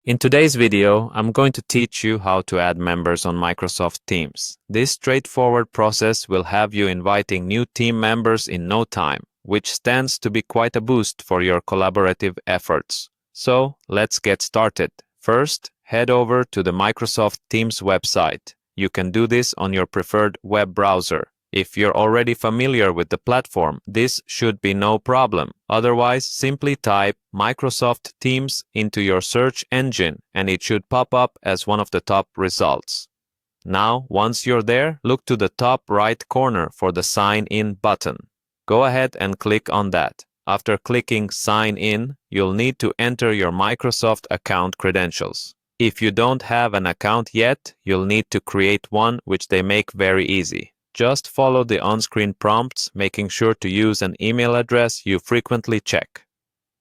In today's video, I'm going to teach you how to add members on Microsoft Teams. This straightforward process will have you inviting new team members in no time, which stands to be quite a boost for your collaborative efforts. So, let's get started. First, head over to the Microsoft Teams website. You can do this on your preferred web browser. If you're already familiar with the platform, this should be no problem. Otherwise, simply type Microsoft Teams into your search engine and it should pop up as one of the top results. Now, once you're there, look to the top right corner for the Sign In button. Go ahead and click on that. After clicking Sign In, you'll need to enter your Microsoft account credentials. If you don't have an account yet, you'll need to create one, which they make very easy. Just follow the on-screen prompts, making sure to use an email address you frequently check.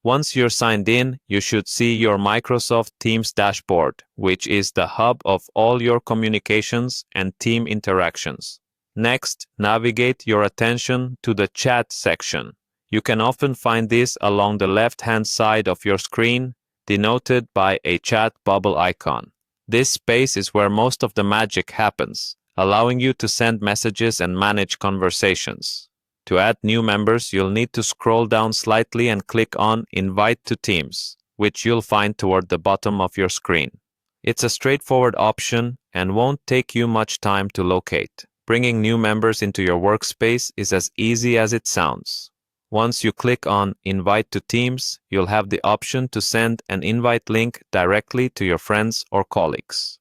Once you're signed in, you should see your Microsoft Teams dashboard, which is the hub of all your communications and team interactions. Next, navigate your attention to the chat section. You can often find this along the left-hand side of your screen, denoted by a chat bubble icon. This space is where most of the magic happens, allowing you to send messages and manage conversations. To add new members, you'll need to scroll down slightly and click on Invite to Teams, which you'll find toward the bottom of your screen. It's a straightforward option and won't take you much time to locate. Bringing new members into your workspace is as easy as it sounds. Once you click on Invite to Teams, you'll have the option to send an invite link directly to your friends or colleagues.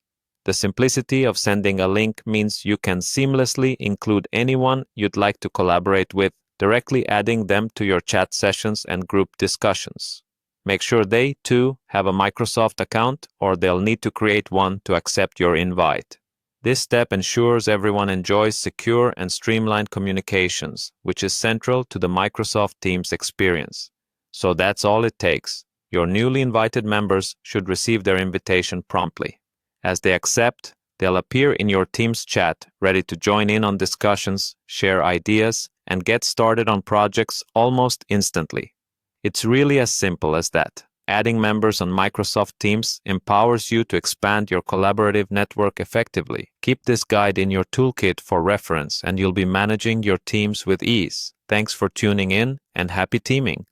The simplicity of sending a link means you can seamlessly include anyone you'd like to collaborate with, directly adding them to your chat sessions and group discussions. Make sure they, too, have a Microsoft account or they'll need to create one to accept your invite. This step ensures everyone enjoys secure and streamlined communications, which is central to the Microsoft Teams experience. So that's all it takes. Your newly invited members should receive their invitation promptly. As they accept, they'll appear in your Teams chat, ready to join in on discussions, share ideas, and get started on projects almost instantly. It's really as simple as that. Adding members on Microsoft Teams empowers you to expand your collaborative network effectively. Keep this guide in your toolkit for reference, and you'll be managing your teams with ease. Thanks for tuning in, and happy teaming!